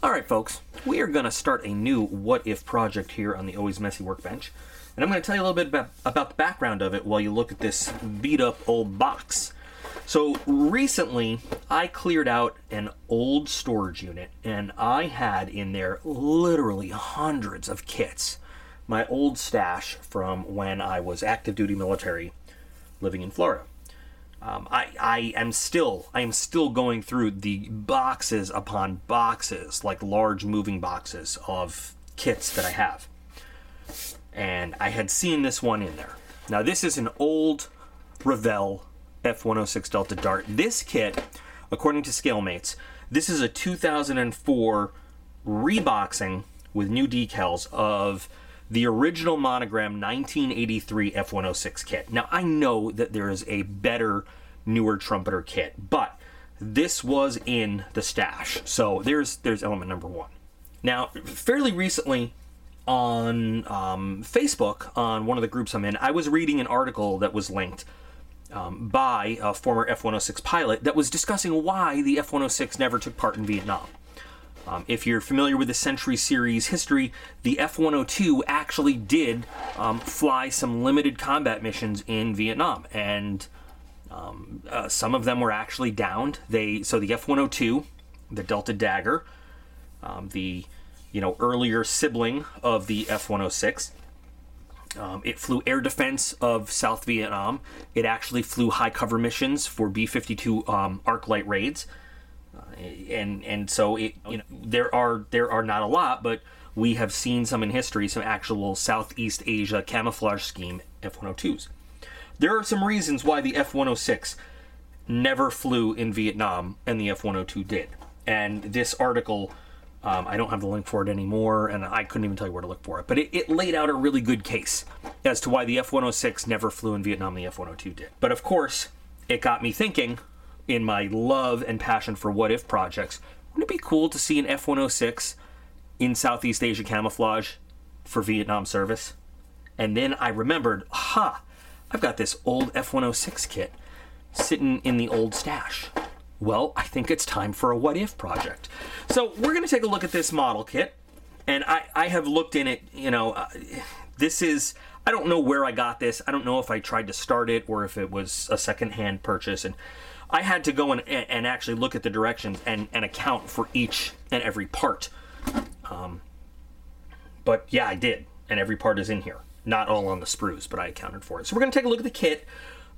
Alright folks, we are going to start a new What If project here on the Always Messy Workbench. And I'm going to tell you a little bit about the background of it while you look at this beat up old box. So recently, I cleared out an old storage unit and I had in there literally hundreds of kits. My old stash from when I was active duty military living in Florida. I am still going through the boxes upon boxes, like large moving boxes of kits that I have. And I had seen this one in there. Now this is an old Revell F-106 Delta Dart. This kit, according to ScaleMates, this is a 2004 reboxing with new decals of the original monogram 1983 F-106 kit. Now, I know that there is a better, newer trumpeter kit, but this was in the stash. So there's element number one. Now, fairly recently on Facebook, on one of the groups I'm in, I was reading an article that was linked by a former F-106 pilot that was discussing why the F-106 never took part in Vietnam. If you're familiar with the Century Series history, the F-102 actually did fly some limited combat missions in Vietnam, and some of them were actually downed. So the F-102, the Delta Dagger, the earlier sibling of the F-106, it flew air defense of South Vietnam. It actually flew high cover missions for B-52 arc light raids. And so there are not a lot, but we have seen some in history, some actual Southeast Asia camouflage scheme F-102s. There are some reasons why the F-106 never flew in Vietnam and the F-102 did. And this article, I don't have the link for it anymore, and I couldn't even tell you where to look for it, but it laid out a really good case as to why the F-106 never flew in Vietnam and the F-102 did. But of course, it got me thinking, in my love and passion for what-if projects, wouldn't it be cool to see an F-106 in Southeast Asia camouflage for Vietnam service? And then I remembered, I've got this old F-106 kit sitting in the old stash. Well, I think it's time for a what-if project. So we're going to take a look at this model kit, and I have looked in it, this is, I don't know where I got this. I don't know if I tried to start it or if it was a secondhand purchase, and I had to go and actually look at the directions and account for each and every part. But yeah, I did. And every part is in here. Not all on the sprues, but I accounted for it. So we're going to take a look at the kit.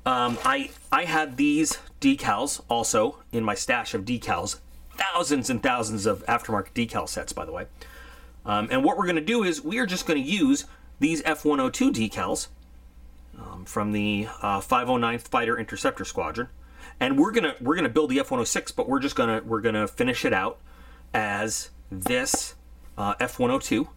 I had these decals also in my stash of decals. Thousands and thousands of aftermarket decal sets, by the way. And what we're going to do is we are just going to use these F-102 decals from the 509th Fighter Interceptor Squadron. And we're gonna build the F-106, but we're gonna finish it out as this F-102,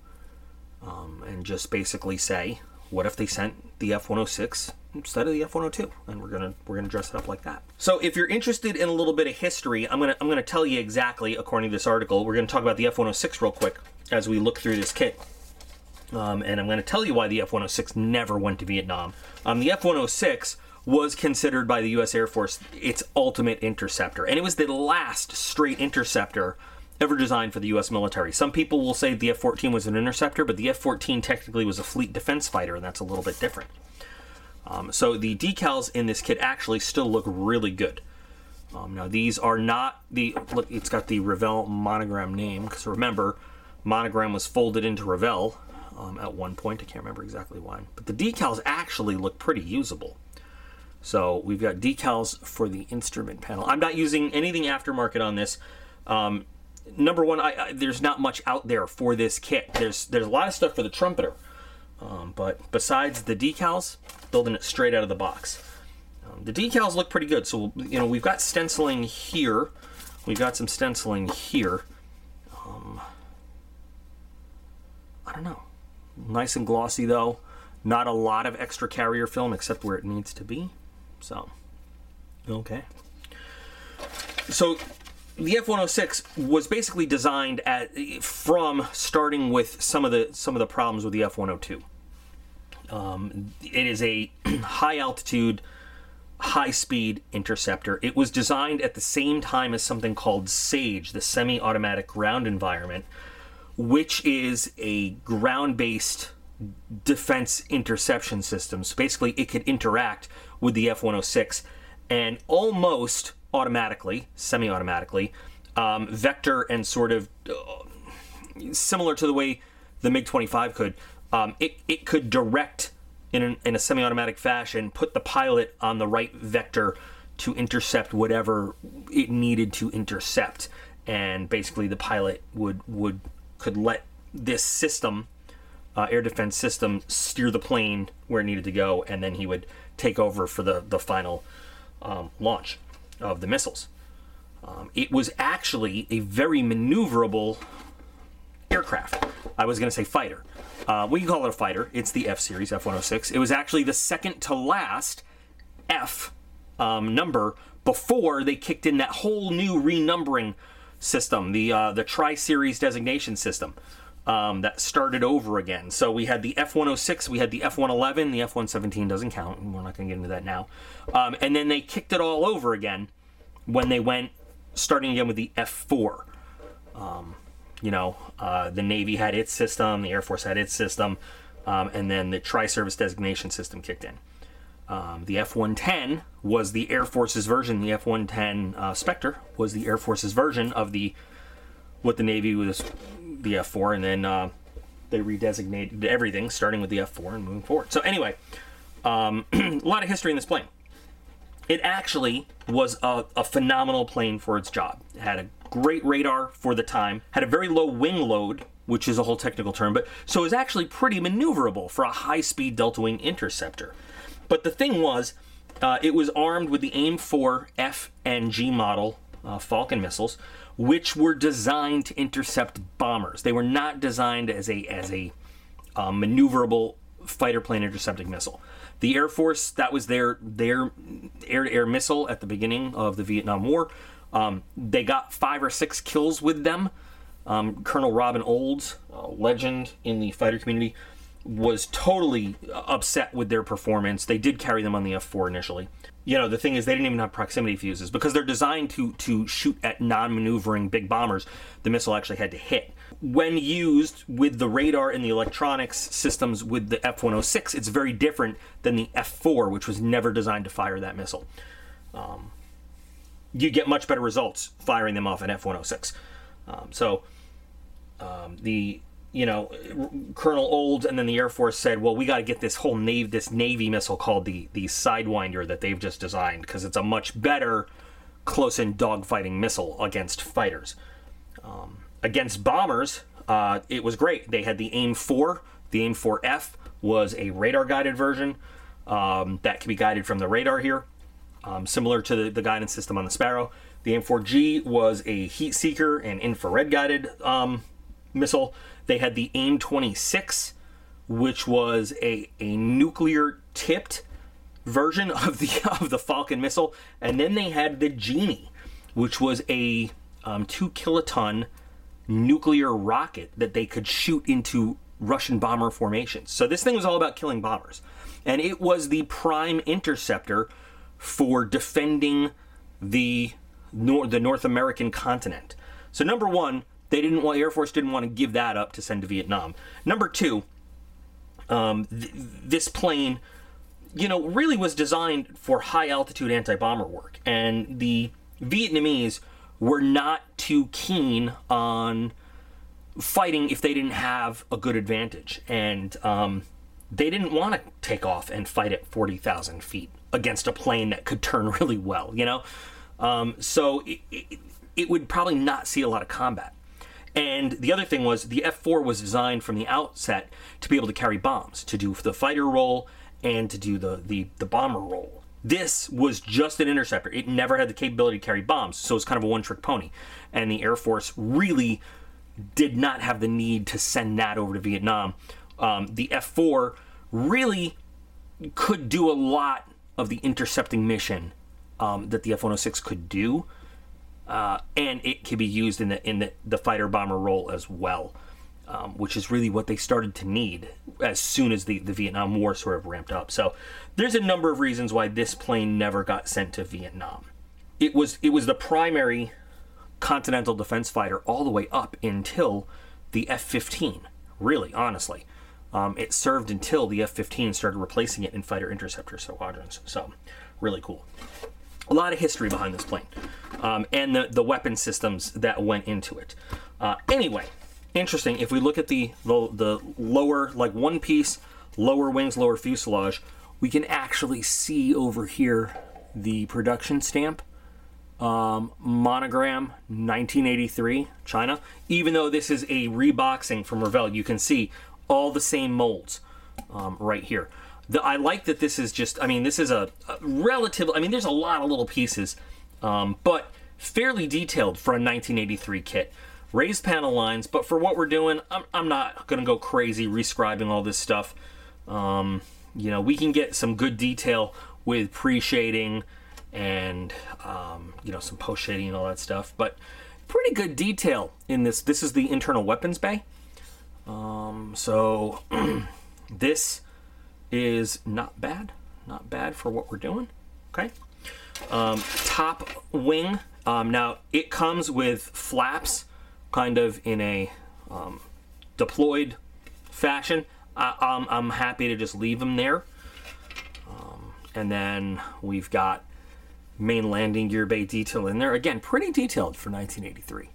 and just basically say, what if they sent the F-106 instead of the F-102? And we're gonna dress it up like that. So if you're interested in a little bit of history, I'm gonna tell you exactly, according to this article. We're gonna talk about the F-106 real quick as we look through this kit. And I'm gonna tell you why the F-106 never went to Vietnam. The F-106 was considered by the U.S. Air Force its ultimate interceptor. And it was the last straight interceptor ever designed for the U.S. military. Some people will say the F-14 was an interceptor, but the F-14 technically was a fleet defense fighter, and that's a little bit different. So the decals in this kit actually still look really good. Now these are not look, it's got the Revell monogram name, because remember, monogram was folded into Revell at one point. I can't remember exactly why. But the decals actually look pretty usable. So we've got decals for the instrument panel. I'm not using anything aftermarket on this. Number one, there's not much out there for this kit. There's a lot of stuff for the trumpeter. But besides the decals, building it straight out of the box. The decals look pretty good. So, we've got stenciling here. We've got some stenciling here. I don't know. Nice and glossy, though. Not a lot of extra carrier film except where it needs to be. So, okay. So, the F-106 was basically designed from starting with some of the problems with the F-102. It is a high altitude, high-speed interceptor. It was designed at the same time as something called SAGE, the Semi-Automatic Ground Environment, which is a ground-based defense interception system. So basically, it could interact with the F-106 and almost automatically, semi-automatically, vector and sort of similar to the way the MiG-25 could, it could direct in a semi-automatic fashion, put the pilot on the right vector to intercept whatever it needed to intercept, and basically the pilot could let this system, air defense system, steer the plane where it needed to go, and then he would take over for the final launch of the missiles. It was actually a very maneuverable aircraft. I was going to say fighter. We can call it a fighter. It's the F series, F-106. It was actually the second to last F number before they kicked in that whole new renumbering system, the Tri-Series designation system that started over again. So we had the F-106, we had the F-111, the F-117 doesn't count, and we're not going to get into that now. And then they kicked it all over again when they went starting again with the F-4. The Navy had its system, the Air Force had its system, and then the Tri-Service designation system kicked in. The F-110 was the Air Force's version. The F-110 Spectre was the Air Force's version of what the Navy was the F-4, and then they redesignated everything, starting with the F-4 and moving forward. So anyway, a lot of history in this plane. It actually was a phenomenal plane for its job. It had a great radar for the time, had a very low wing load, which is a whole technical term, but so it was actually pretty maneuverable for a high-speed delta-wing interceptor. But the thing was, it was armed with the AIM-4 F and G model Falcon missiles, which were designed to intercept bombers. They were not designed as a maneuverable fighter plane intercepting missile. The Air Force, that was their air-to-air missile at the beginning of the Vietnam War. They got 5 or 6 kills with them. Colonel Robin Olds, a legend in the fighter community, was totally upset with their performance. They did carry them on the F-4 initially. The thing is, they didn't even have proximity fuses because they're designed to shoot at non-maneuvering big bombers. The missile actually had to hit. When used with the radar and the electronics systems with the F-106, it's very different than the F-4, which was never designed to fire that missile. You get much better results firing them off an F-106. Colonel Olds and then the Air Force said, well, we got to get this whole Navy missile called the Sidewinder that they've just designed, because it's a much better close-in dogfighting missile against fighters. Against bombers, it was great. They had the AIM-4. The AIM-4F was a radar-guided version that can be guided from the radar here, similar to the guidance system on the Sparrow. The AIM-4G was a heat seeker and infrared-guided missile. They had the AIM-26, which was a nuclear-tipped version of the Falcon missile, and then they had the Genie, which was a 2-kiloton nuclear rocket that they could shoot into Russian bomber formations. So this thing was all about killing bombers, and it was the prime interceptor for defending the North American continent. So number one, the Air Force didn't want to give that up to send to Vietnam. Number two, this plane, really was designed for high-altitude anti-bomber work. And the Vietnamese were not too keen on fighting if they didn't have a good advantage. And they didn't want to take off and fight at 40,000 feet against a plane that could turn really well, So it would probably not see a lot of combat. And the other thing was the F-4 was designed from the outset to be able to carry bombs, to do the fighter role and to do the bomber role. This was just an interceptor. It never had the capability to carry bombs, so it's kind of a one-trick pony. And the Air Force really did not have the need to send that over to Vietnam. The F-4 really could do a lot of the intercepting mission that the F-106 could do. And it can be used in the fighter bomber role as well. which is really what they started to need as soon as the Vietnam War sort of ramped up. So there's a number of reasons why this plane never got sent to Vietnam. It was the primary continental defense fighter all the way up until the F-15, really, honestly. It served until the F-15 started replacing it in fighter interceptor squadrons. So really cool. A lot of history behind this plane, and the weapon systems that went into it. Anyway, interesting. If we look at the lower, like one piece, lower wings, lower fuselage, we can actually see over here the production stamp, monogram 1983 China. Even though this is a reboxing from Revell, you can see all the same molds right here. I like that this is just, I mean, this is a relative, I mean, there's a lot of little pieces, but fairly detailed for a 1983 kit. Raised panel lines, but for what we're doing, I'm not going to go crazy rescribing all this stuff. You know, we can get some good detail with pre-shading and, you know, some post-shading and all that stuff, but pretty good detail in this. This is the internal weapons bay. So this is not bad for what we're doing. Okay. Top wing. Now it comes with flaps kind of in a deployed fashion. I'm happy to just leave them there. And then we've got main landing gear bay detail in there. Again, pretty detailed for 1983.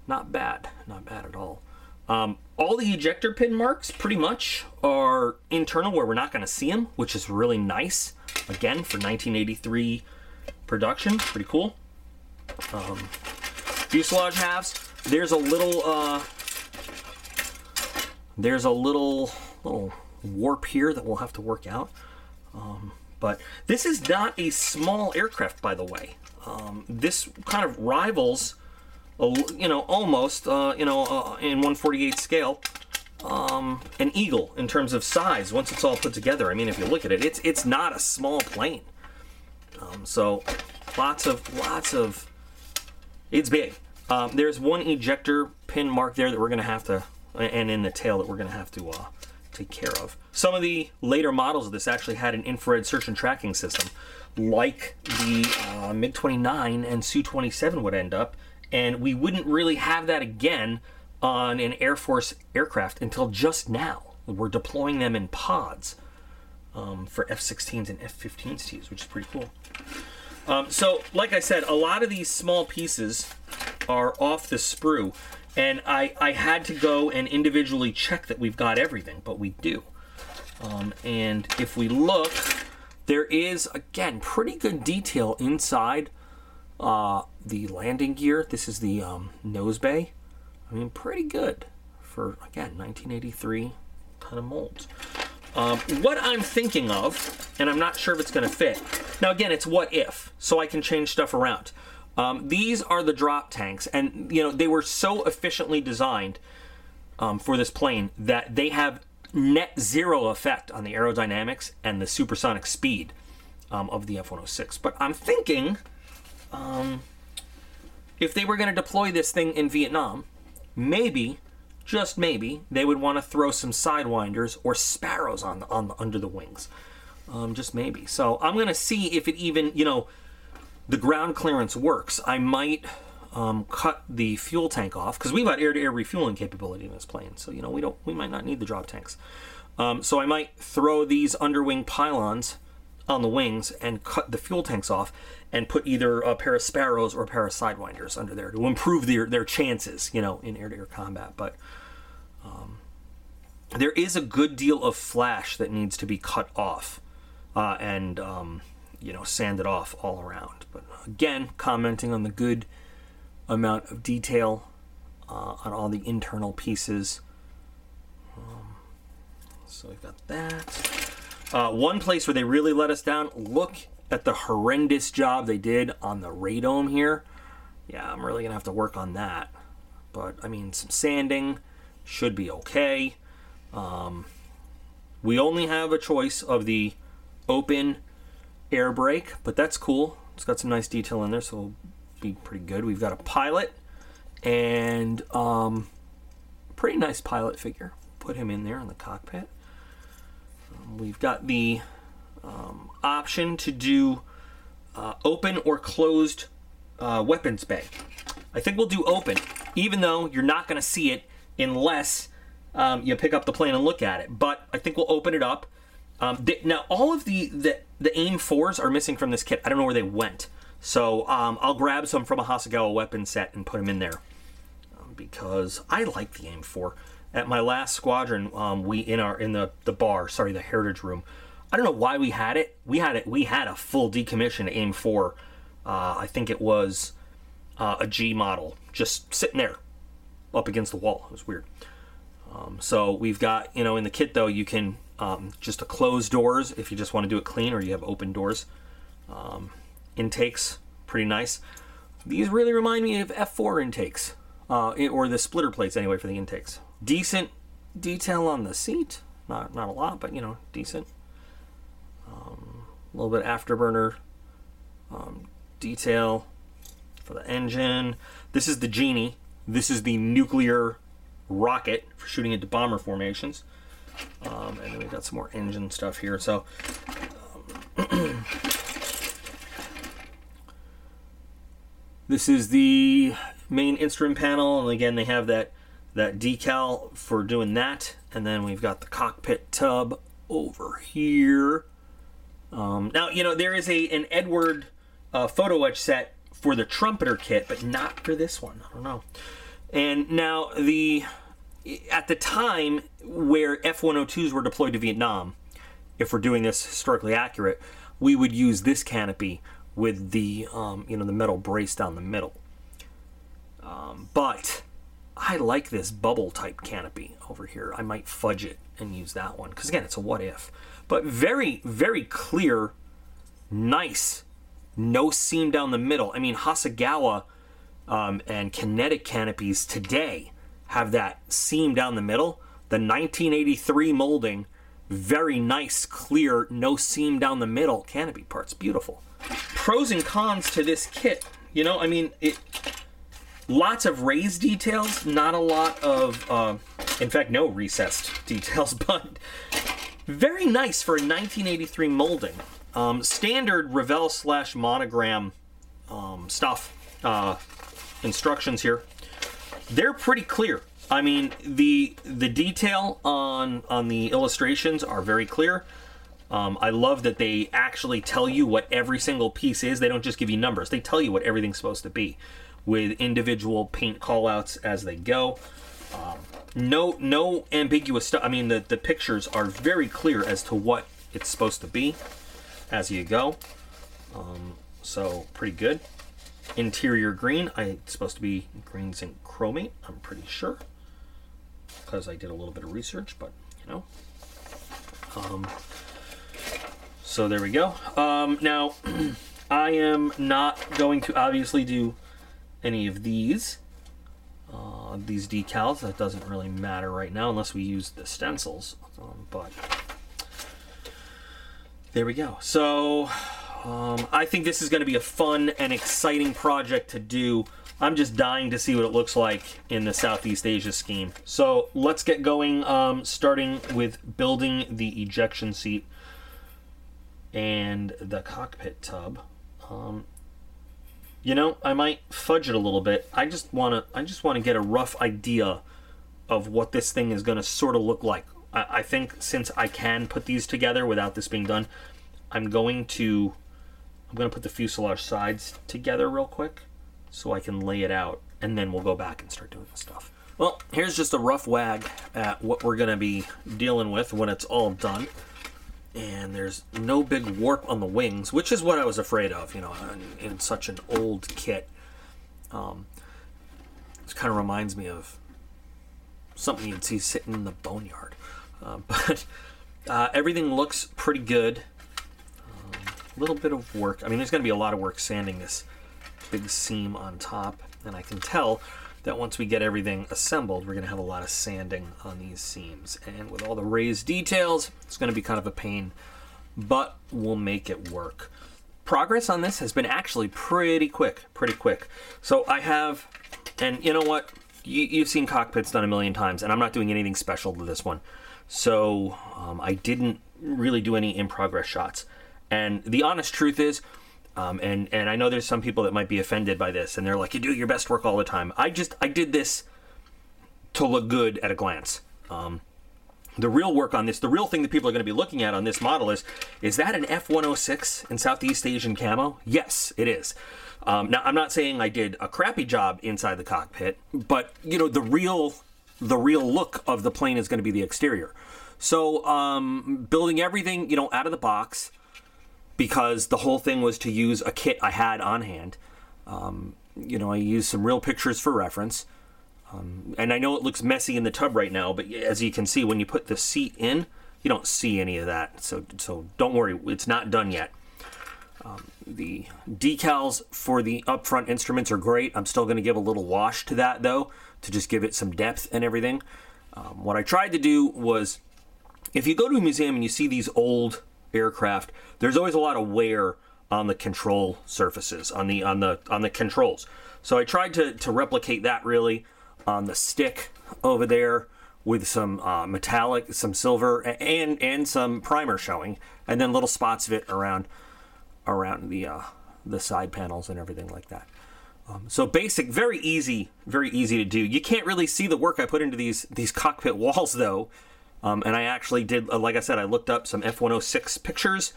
Not bad at all. All the ejector pin marks pretty much are internal where we're not going to see them, which is really nice. Again, for 1983 production, pretty cool. Fuselage halves. There's a little warp here that we'll have to work out. But this is not a small aircraft, by the way. This kind of rivals, you know, almost, you know, in 1/48 scale, an Eagle in terms of size. Once it's all put together, I mean, if you look at it, it's not a small plane. So lots of, it's big. There's one ejector pin mark there that we're going to have to, and in the tail that we're going to have to take care of. Some of the later models of this actually had an infrared search and tracking system, like the MiG-29 and Su-27 would end up, and we wouldn't really have that again on an Air Force aircraft until just now. We're deploying them in pods for F-16s and F-15s to use, which is pretty cool. So, like I said, a lot of these small pieces are off the sprue, and I had to go and individually check that we've got everything, but we do. And if we look, there is, again, pretty good detail inside the landing gear. This is the nose bay. I mean, pretty good for, again, 1983 kind of molds. What I'm thinking of, and I'm not sure if it's going to fit. Now, again, it's what if, so I can change stuff around. These are the drop tanks, and you know they were so efficiently designed for this plane that they have net zero effect on the aerodynamics and the supersonic speed of the F-106. But I'm thinking, if they were going to deploy this thing in Vietnam, maybe, just maybe, they would want to throw some sidewinders or sparrows on under the wings. Just maybe. So I'm going to see if it even, you know, the ground clearance works. I might cut the fuel tank off because we've got air-to-air refueling capability in this plane. So you know we might not need the drop tanks. So I might throw these underwing pylons on the wings and cut the fuel tanks off and put either a pair of sparrows or a pair of sidewinders under there to improve their chances, you know, in air-to-air combat. But there is a good deal of flash that needs to be cut off and you know, sanded off all around. But again, commenting on the good amount of detail on all the internal pieces. So we've got that. One place where they really let us down, look at the horrendous job they did on the radome here. Yeah, I'm really going to have to work on that. But, I mean, some sanding should be okay. We only have a choice of the open air brake, but that's cool. It's got some nice detail in there, so it'll be pretty good. We've got a pilot and pretty nice pilot figure. Put him in there in the cockpit. We've got the option to do open or closed weapons bay. I think we'll do open, even though you're not going to see it unless you pick up the plane and look at it. But I think we'll open it up. Now, all of the AIM 4s are missing from this kit. I don't know where they went. So I'll grab some from a Hasegawa weapon set and put them in there. Because I like the AIM 4. At my last squadron, the heritage room. I don't know why we had it. We had a full decommissioned AIM 4. I think it was a G model, just sitting there, up against the wall. It was weird. So we've got, in the kit though, you can just close doors if you just want to do it clean, or you have open doors. Intakes, pretty nice. These really remind me of F4 intakes, or the splitter plates anyway for the intakes. Decent detail on the seat, not a lot, but decent. A little bit afterburner detail for the engine. This is the Genie. This is the nuclear rocket for shooting into bomber formations. And then we've got some more engine stuff here. So this is the main instrument panel, and again they have that decal for doing that. And then we've got the cockpit tub over here. Now there is an Edward photo etch set for the trumpeter kit, but not for this one. I don't know. And now at the time where F-102s were deployed to Vietnam, if we're doing this historically accurate, we would use this canopy with the the metal brace down the middle. But I like this bubble type canopy over here. I might fudge it and use that one because again, it's a what if. But very, very clear, nice, no seam down the middle. I mean, Hasegawa and kinetic canopies today have that seam down the middle. The 1983 molding, very nice, clear, no seam down the middle canopy parts. Beautiful. Pros and cons to this kit. Lots of raised details, not a lot of, in fact, no recessed details, but very nice for a 1983 molding. Standard Revell / monogram stuff, instructions here. They're pretty clear. I mean, the detail on the illustrations are very clear. I love that they actually tell you what every single piece is. They don't just give you numbers. They tell you what everything's supposed to be, with individual paint callouts as they go. No ambiguous stuff. I mean, the pictures are very clear as to what it's supposed to be as you go. So pretty good. Interior green. It's supposed to be green zinc chromate, I'm pretty sure, because I did a little bit of research, but so there we go. Now I am not going to obviously do any of these decals. That doesn't really matter right now unless we use the stencils, but there we go. So I think this is going to be a fun and exciting project to do. I'm just dying to see what it looks like in the Southeast Asia scheme. So let's get going, starting with building the ejection seat and the cockpit tub. I might fudge it a little bit. I just want to get a rough idea of what this thing is going to sort of look like. I think since I can put these together without this being done, I'm going to put the fuselage sides together real quick so I can lay it out, and then we'll go back and start doing the stuff. Well, here's just a rough wag at what we're going to be dealing with when it's all done. And there's no big warp on the wings, which is what I was afraid of, in such an old kit. This kind of reminds me of something you'd see sitting in the boneyard. But everything looks pretty good. A little bit of work. I mean, there's going to be a lot of work sanding this big seam on top. And I can tell that once we get everything assembled, we're going to have a lot of sanding on these seams. And with all the raised details, it's going to be kind of a pain, but we'll make it work. Progress on this has been actually pretty quick. So I have, and you know what? you've seen cockpits done a million times, and I'm not doing anything special to this one. So I didn't really do any in-progress shots. And the honest truth is, and I know there's some people that might be offended by this, and they're like, you do your best work all the time. I did this to look good at a glance. The real work on this, the real thing that people are going to be looking at on this model is that an F-106 in Southeast Asian camo? Yes, it is. Now, I'm not saying I did a crappy job inside the cockpit, but, you know, the real look of the plane is going to be the exterior. So, building everything, you know, out of the box, because the whole thing was to use a kit I had on hand. You know, I used some real pictures for reference. And I know it looks messy in the tub right now, but as you can see, when you put the seat in, you don't see any of that. So don't worry, it's not done yet. The decals for the upfront instruments are great. I'm still going to give a little wash to that, though, to just give it some depth and everything. What I tried to do was, if you go to a museum and you see these old aircraft, there's always a lot of wear on the control surfaces, on the controls. So I tried to replicate that really on the stick over there with some metallic, some silver, and some primer showing, and then little spots of it around the side panels and everything like that. So basic, very easy to do. You can't really see the work I put into these cockpit walls though, and I actually did, like I said, I looked up some F-106 pictures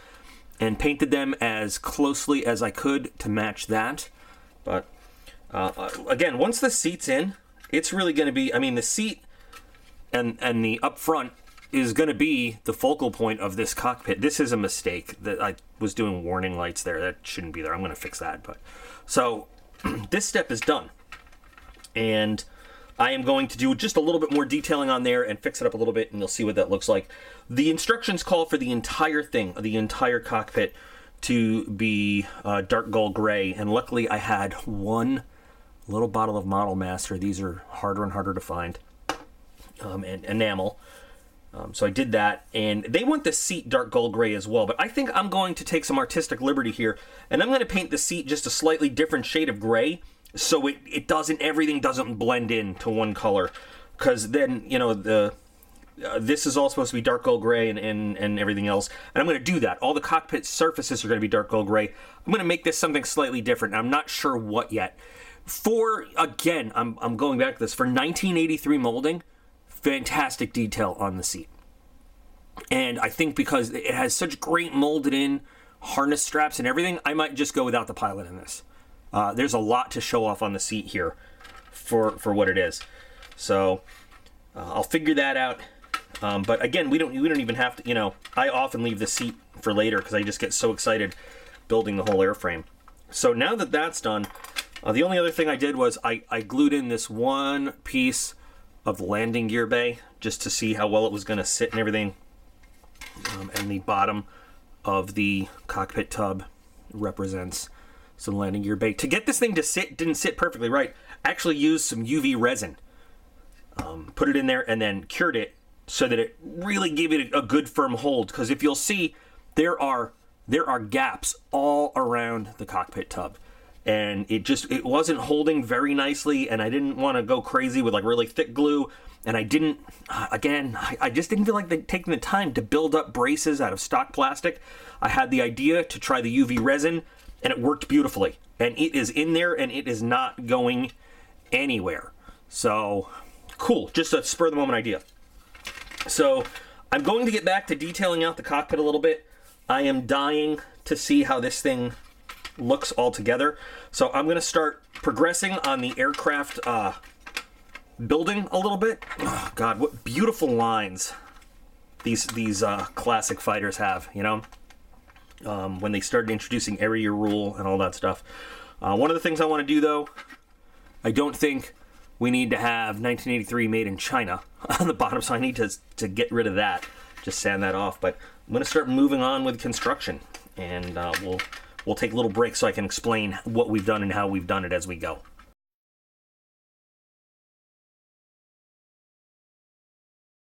and painted them as closely as I could to match that. But again, once the seat's in, it's really going to be, I mean, the seat and the up front is going to be the focal point of this cockpit. This is a mistake that I was doing warning lights there. That shouldn't be there. I'm going to fix that. But so this step is done. And I am going to do just a little bit more detailing on there and fix it up a little bit, and you'll see what that looks like. The instructions call for the entire thing, the entire cockpit, to be dark gold gray. And luckily I had one little bottle of Model Master. These are harder and harder to find, and enamel. So I did that, and they want the seat dark gold gray as well, but I think I'm going to take some artistic liberty here, and I'm going to paint the seat just a slightly different shade of gray, so everything doesn't blend in to one color, because then, you know, this is all supposed to be dark gold gray and everything else, and I'm going to do that. All the cockpit surfaces are going to be dark gold gray. I'm going to make this something slightly different. I'm not sure what yet. Again, I'm going back to this, for 1983 molding, fantastic detail on the seat. And I think because it has such great molded in harness straps and everything, I might just go without the pilot in this. There's a lot to show off on the seat here for what it is. So I'll figure that out. But again, we don't even have to, you know, I often leave the seat for later because I just get so excited building the whole airframe. So now that that's done, the only other thing I did was I glued in this one piece of the landing gear bay just to see how well it was going to sit and everything. And the bottom of the cockpit tub represents some landing gear bay. To get this thing to sit, didn't sit perfectly right. I actually used some UV resin, put it in there, and then cured it so that it really gave it a good firm hold. Because if you'll see, there are gaps all around the cockpit tub. And it wasn't holding very nicely, and I didn't want to go crazy with like really thick glue, and I just didn't feel like taking the time to build up braces out of stock plastic. I had the idea to try the UV resin, and it worked beautifully, and it is in there, and it is not going anywhere. So cool, just a spur of the moment idea. So I'm going to get back to detailing out the cockpit a little bit. I am dying to see how this thing looks all together. So I'm going to start progressing on the aircraft building a little bit. Oh God, what beautiful lines these classic fighters have, you know, when they started introducing area rule and all that stuff. One of the things I want to do, though, I don't think we need to have 1983 made in China on the bottom, so I need to get rid of that, just sand that off. But I'm going to start moving on with construction, and we'll take a little break so I can explain what we've done and how we've done it as we go.